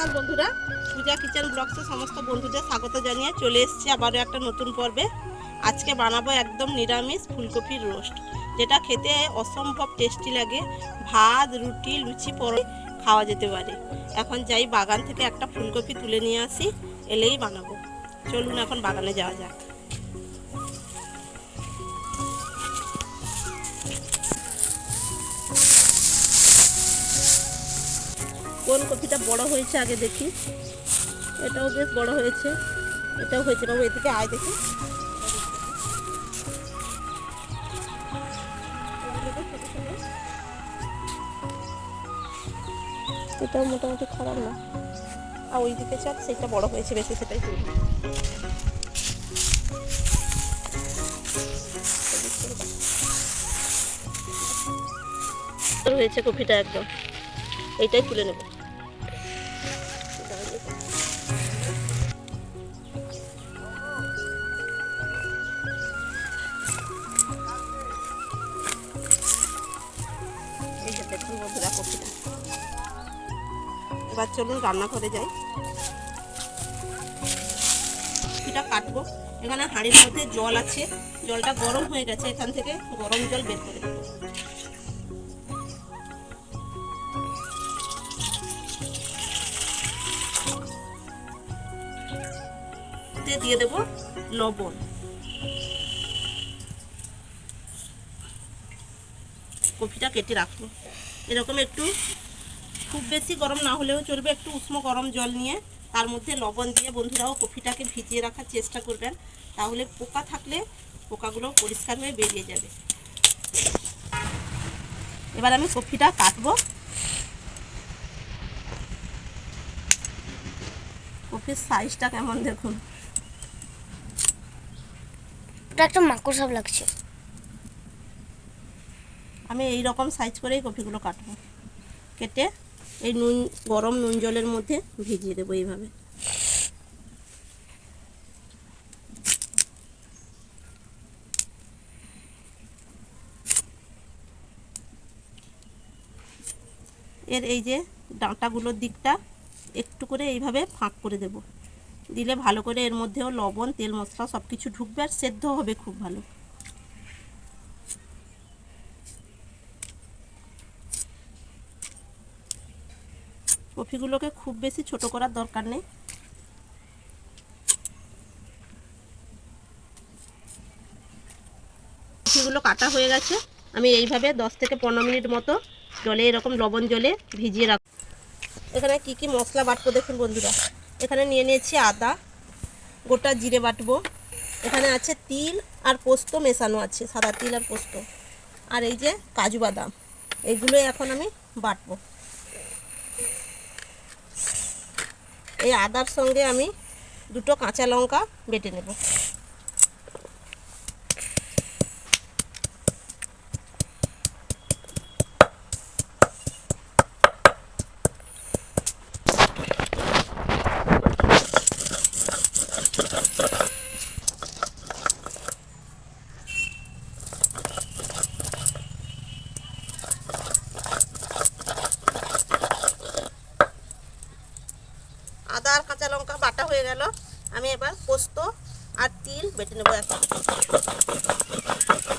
নমস্কার বন্ধুরা, পূজা কিচেন ব্লগসে সমস্ত বন্ধুদের স্বাগত জানিয়ে চলে এসেছি আবারও একটা নতুন পর্বে। আজকে বানাবো একদম নিরামিষ ফুলকপির রোস্ট, যেটা খেতে অসম্ভব টেস্টি লাগে। ভাত, রুটি, লুচি, পরোটা খাওয়া যেতে পারে। এখন যাই বাগান থেকে একটা ফুলকপি তুলে নিয়ে আসি, এলেই বানাবো। চলুন এখন বাগানে যাওয়া যাক। কোন কপিটা বড় হয়েছে আগে দেখি। এটাও বেশ বড় হয়েছে, এটাও হয়েছে। বাবু এদিকে আয় দেখি। এটাও মোটামুটি খারাপ না। আর ওইদিকে চাপ সেটা বড় হয়েছে বেশি, সেটাই তুলবো। হয়েছে কপিটা একদম, এইটাই তুলে নেব। দেখুন বন্ধুরা কপিটা। এবার চলুন রান্নাঘরে যাই, কপিটা কাটবো। এখানে হাঁড়ির মধ্যে জল আছে, জলটা গরম হয়ে গেছে, এখান থেকে গরম জল বের করে দেবো। দিয়ে দেবো লবণ। কপিটা কেটে রাখবো। এরকম একটু খুব বেশি গরম না হলেও চলবে, একটু উষ্ণ গরম জল নিয়ে তার মধ্যে লবণ দিয়ে বন্ধুরাও কপিটাকে ভিজিয়ে রাখার চেষ্টা করবেন, তাহলে পোকা থাকলে পোকাগুলো পরিষ্কার হয়ে বেরিয়ে যাবে। এবার আমি কপিটা কাটবো। কপির সাইজটা কেমন দেখুন, ওটা একটা মাকড়সাপ লাগছে। আমি এই রকম সাইজ করেই কপিগুলো কাটবো। কেটে এই গরম নুন জলের মধ্যে ভিজিয়ে দেবো এইভাবে। এর এই যে ডাঁটাগুলোর দিকটা একটু করে এইভাবে ফাঁক করে দেব, দিলে ভালো করে এর মধ্যেও লবণ, তেল, মশলা সব কিছু ঢুকবে আর সেদ্ধ হবে খুব ভালো। কপিগুলোকে খুব বেশি ছোট করার দরকার নেই। কপিগুলো কাটা হয়ে গেছে, আমি এইভাবে 10 থেকে 15 মিনিট মতো জলে, এরকম লবণ জলে ভিজিয়ে রাখবো। এখানে কি কি মশলা বাটবো দেখুন বন্ধুরা। এখানে নিয়ে নিয়েছি আদা, গোটা জিরে বাটবো। এখানে আছে তিল আর পোস্ত মেশানো আছে, সাদা তিল আর পোস্ত। আর এই যে কাজু বাদাম, এগুলো এখন আমি বাটবো। এই আদার সঙ্গে আমি 2টো কাঁচা লঙ্কা বেটে নেব। আদা আর কাঁচা লঙ্কা বাটা হয়ে গেল, আমি এবার পোস্ত আর তিল বেটে নেব। এখন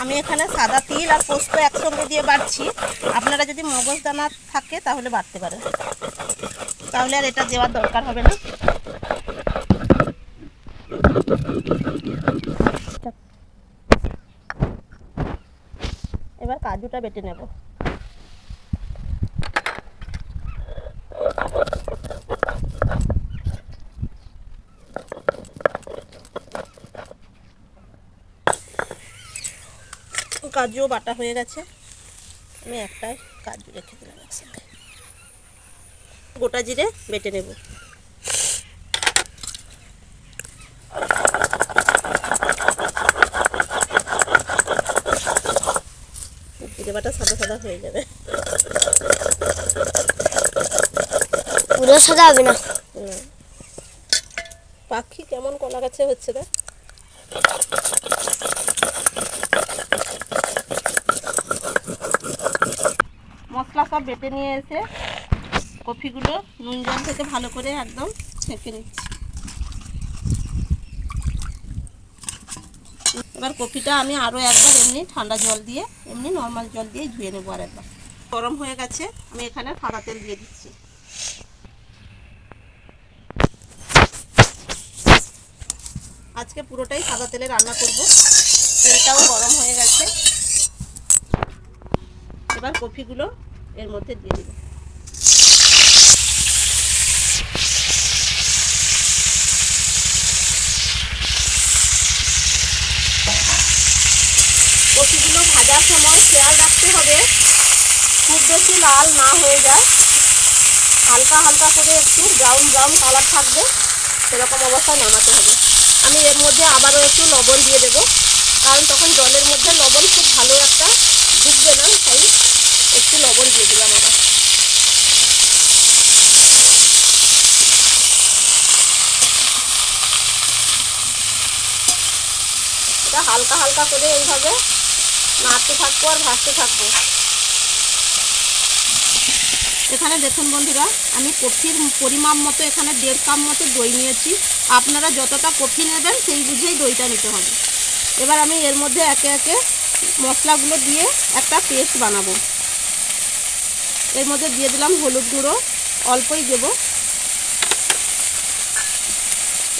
আমি এখানে সাদা তিল আর পোস্ত একসঙ্গে দিয়ে বাটছি। আপনারা যদি মগজদানা থাকে তাহলে বাটতে পারেন, তাহলে আর এটা দেওয়ার দরকার হবে না। এবার কাজুটা বেটে নেব। কাজুও বাটা হয়ে গেছে, আমি একটাই কাজু রেখে দিলাম একসাথে। গোটা জিরে বেটে নেব। জিরে বাটা সাদা সাদা হয়ে যাবে, পুরো সাদা হবে না। পাখি কেমন কলা গাছে হচ্ছে না। মশলা সব বেটে নিয়ে এসে কপিগুলো নুন জল থেকে ভালো করে একদম ছেঁকে নিচ্ছি। এবার কপিটা আমি আরও একবার এমনি ঠান্ডা জল দিয়ে এমনি নর্মাল জল দিয়ে ধুয়ে নেবো আর একবার। গরম হয়ে গেছে, আমি এখানে সাদা তেল দিয়ে দিচ্ছি। আজকে পুরোটাই সাদা তেলে রান্না করব। তেলটাও গরম হয়ে গেছে, এবার কপিগুলো এর মধ্যে দিয়ে দেব। কপিগুলো ভাজার সময় খেয়াল রাখতে হবে খুব বেশি লাল না হয়ে যায়, হালকা হালকা করে একটু ব্রাউন ব্রাউন কালার থাকবে সেরকম অবস্থায় নামাতে হবে। আমি এর মধ্যে আবারও একটু লবণ দিয়ে দেব, কারণ তখন জলের মধ্যে লবণ খুব ভালো একটা ঢুকবে না, তাই একটু লবণ দিয়ে দিলাম আবার। এটা হালকা হালকা করে এইভাবে নাড়তে থাকবো আর ভাজতে থাকবো। এখানে দেখুন বন্ধুরা, আমি কপির পরিমাণ মতো এখানে 1.5 কাপ মতো দই নিয়েছি। আপনারা যতটা কপি নেবেন সেই বুঝেই দইটা নিতে হবে। এবার আমি এর মধ্যে একে একে মশলাগুলো দিয়ে একটা পেস্ট বানাবো। এর মধ্যে দিয়ে দিলাম হলুদ গুঁড়ো, অল্পই দেব,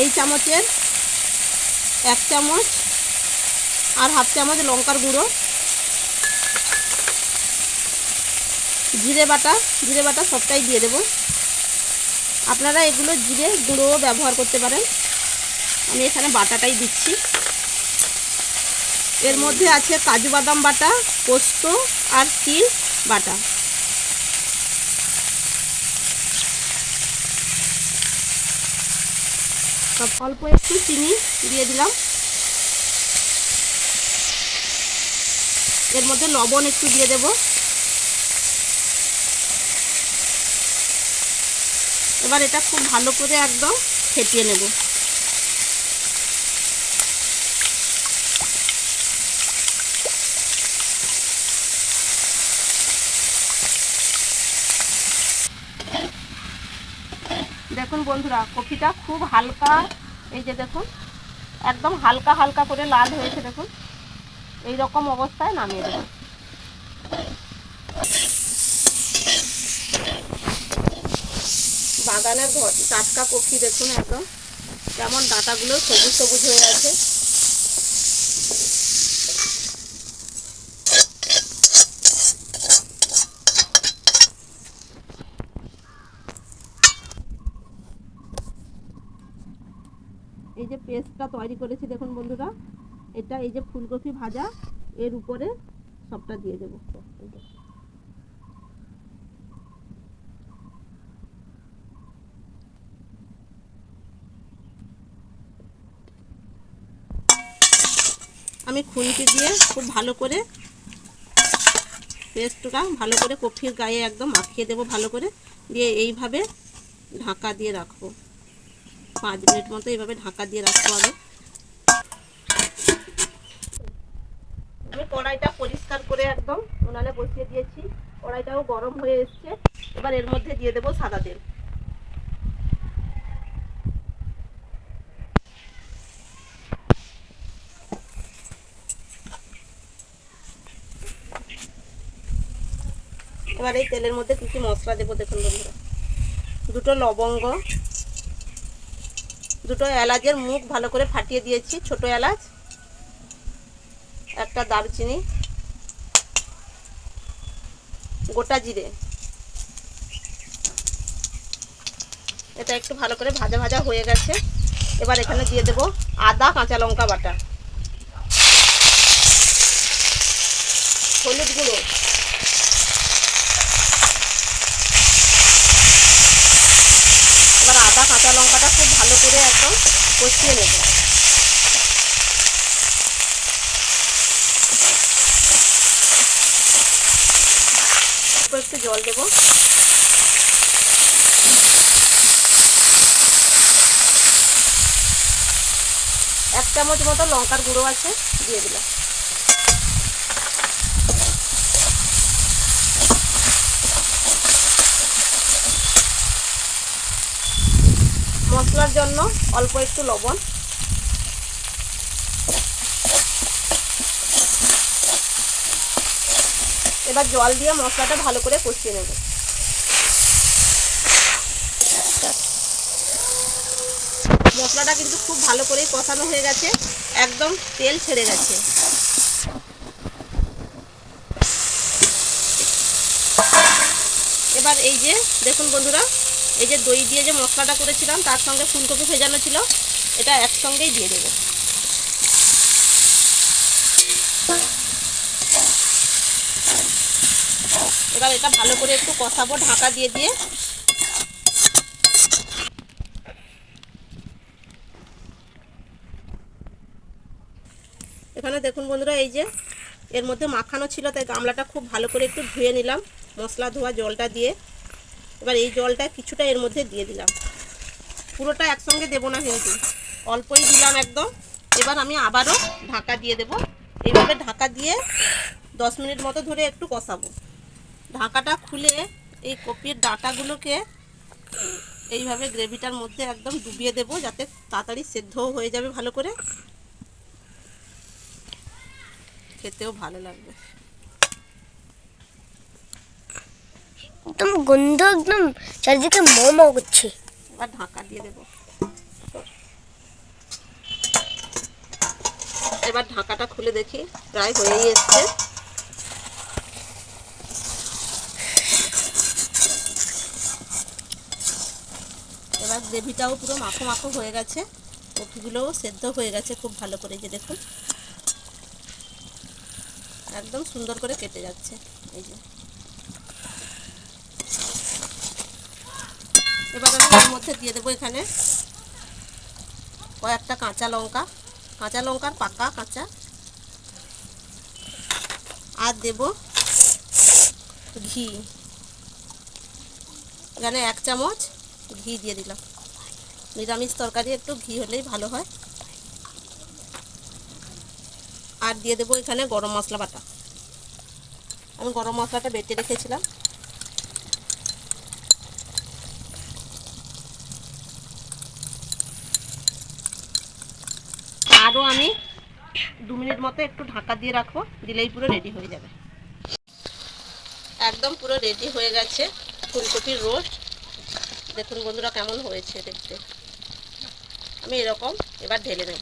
এই চামচের 1 চামচ আর 1/2 চামচ লঙ্কার গুঁড়ো, জিরে বাটা সবটাই দিয়ে দেব। আপনারা এগুলো জিরে গুঁড়োও ব্যবহার করতে পারেন, আমি এখানে বাটাটাই দিচ্ছি। এর মধ্যে আছে কাজু বাদাম বাটা, পোস্ত আর তিল বাটা। সব অল্প একটু চিনি দিয়ে দিলাম। এর মধ্যে লবণ একটু দিয়ে দেব। এবার এটা খুব ভালো করে একদম ফেটিয়ে নেব। দেখুন বন্ধুরা, কপিটা খুব হালকা, এই যে দেখুন একদম হালকা হালকা করে লাল হয়েছে। দেখুন এই রকম অবস্থায় নামিয়ে দেব। বাগানের টাটকা কপি দেখুন একদম কেমন ডাঁটাগুলো সবুজ সবুজ হয়ে আছে। এই যে পেস্টটা তৈরি করেছি দেখুন বন্ধুরা, এটা এই যে ফুলকপি ভাজা এর উপরে সবটা দিয়ে দেব। আমি খুন্তি দিয়ে খুব ভালো করে পেস্টটা ভালো করে কপির গায়ে একদম মাখিয়ে দেব ভালো করে, দিয়ে এইভাবে ঢাকা দিয়ে রাখবো 5 মিনিট মতো। এইভাবে ঢাকা দিয়ে রাখবো আগে। আমি কড়াইটা পরিষ্কার করে একদম উনানে বসিয়ে দিয়েছি, কড়াইটাও গরম হয়ে এসছে। এবার এর মধ্যে দিয়ে দেব সাদা তেল। এবার এই তেলের মধ্যে কিছু মশলা দেবো দেখুন বন্ধুরা, 2টো লবঙ্গ, 2টো এলাচের মুখ ভালো করে ফাটিয়ে দিয়েছি, ছোট এলাচ, একটা দারচিনি, গোটা জিরে। এটা একটু ভালো করে ভাজা ভাজা হয়ে গেছে। এবার এখানে দিয়ে দেব আদা কাঁচা লঙ্কা বাটা, হলুদ গুঁড়ো, এবার আদা কাঁচা লঙ্কাটা খুব ভালো করে একদম কষিয়ে নেব। একটু জল দেব। এক চামচ মতো লঙ্কার গুঁড়ো আছে, দিয়ে দিলাম। মশলার জন্য অল্প একটু লবণ, এবার জল দিয়ে মশলাটা ভালো করে কষিয়ে নেব। মশলাটা কিন্তু খুব ভালো করেই কষানো হয়ে গেছে, একদম তেল ছেড়ে গেছে। এবার এই যে দেখুন বন্ধুরা, এই যে দই দিয়ে যে মশলাটা করেছিলাম তার সঙ্গে ফুলকপি ভেজানো ছিল, এটা একসঙ্গেই দিয়ে দেবো। এবার এটা ভালো করে একটু কষাবো ঢাকা দিয়ে দিয়ে। এখানে দেখুন বন্ধুরা, এই যে এর মধ্যে মাখানো ছিল তাই গামলাটা খুব ভালো করে একটু ধুয়ে নিলাম মশলা ধোয়া জলটা দিয়ে। এবার এই জলটা কিছুটা এর মধ্যে দিয়ে দিলাম, পুরোটা একসঙ্গে দেবো না কিন্তু, অল্পই দিলাম একদম। এবার আমি আবারও ঢাকা দিয়ে দেব। এইভাবে ঢাকা দিয়ে 10 মিনিট মতো ধরে একটু কষাবো। ঢাকাটা খুলে এই কপির ডাঁটাগুলোকে এইভাবে গ্রেভিটার মধ্যে একদম ডুবিয়ে দেব, যাতে তাড়াতাড়ি সেদ্ধ হয়ে যাবে ভালো করে, খেতেও ভালো লাগবে। একদম গন্ধ, একদম চারিদিকে মোমো করছে। এবার ঢাকা দিয়ে দেব। এবার ঢাকাটা খুলে দেখি, প্রায় হয়েই এসছে। এবার গ্রেভিটাও পুরো মাখো মাখো হয়ে গেছে, কপিগুলোও সেদ্ধ হয়ে গেছে খুব ভালো করে, যে দেখুন একদম সুন্দর করে কেটে যাচ্ছে। এই যে এবার আমি এর মধ্যে দিয়ে দেবো এখানে কয়েকটা কাঁচা লঙ্কার পাকা কাঁচা, আর দেব ঘি, এখানে 1 চামচ ঘি দিয়ে দিলাম। নিরামিষ তরকারি একটু ঘি হলেই ভালো হয়। আর দিয়ে দেবো এখানে গরম মশলা বাটা, আমি গরম মশলাটা বেটে রেখেছিলাম। আরও আমি 2 মিনিট মতো একটু ঢাকা দিয়ে রাখবো, দিলেই পুরো রেডি হয়ে যাবে। একদম পুরো রেডি হয়ে গেছে ফুলকপির রোস্ট। দেখুন বন্ধুরা কেমন হয়েছে দেখতে। আমি এরকম এবার ঢেলে নেব।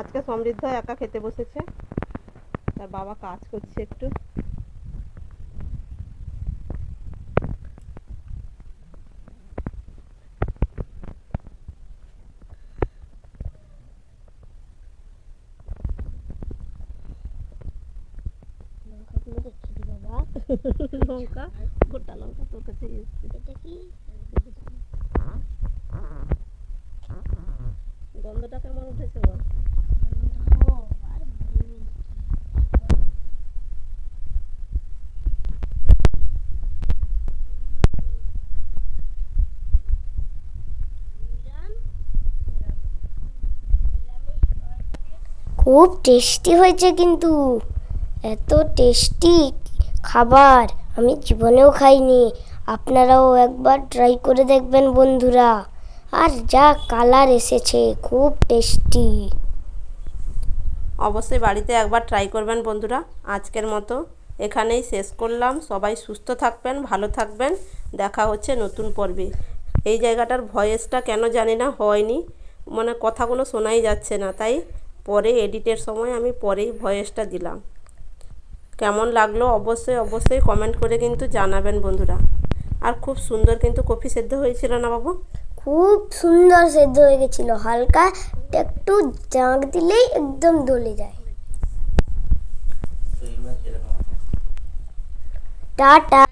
আজকে সমৃদ্ধ একা খেতে বসেছে, তার বাবা কাজ করছে একটু। লঙ্কা, গোটা লঙ্কা তোর কাছে গন্ধটা কেমন উঠেছে বল? খুব টেস্টি হয়েছে, কিন্তু এত টেস্টি খাবার আমি জীবনেও খাইনি। আপনারাও একবার ট্রাই করে দেখবেন বন্ধুরা। আর যা কালার এসেছে, খুব টেস্টি। অবশ্যই বাড়িতে একবার ট্রাই করবেন বন্ধুরা। আজকের মতো এখানেই শেষ করলাম। সবাই সুস্থ থাকবেন, ভালো থাকবেন। দেখা হচ্ছে নতুন পর্বে। এই জায়গাটার ভয়েসটা কেন জানি না হয়নি, মানে কথাগুলো শোনাই যাচ্ছে না, তাই পরে এডিটের সময় আমি পরেই ভয়েসটা দিলাম। কেমন লাগলো অবশ্যই কমেন্ট করে কিন্তু জানাবেন বন্ধুরা। আর খুব সুন্দর কিন্তু কফি সেদ্ধ হয়েছিল না বাবু? খুব সুন্দর সেদ্ধ হয়ে গেছিল, হালকা একটু জাঁক দিলেই একদম গলে যায়। টাটা।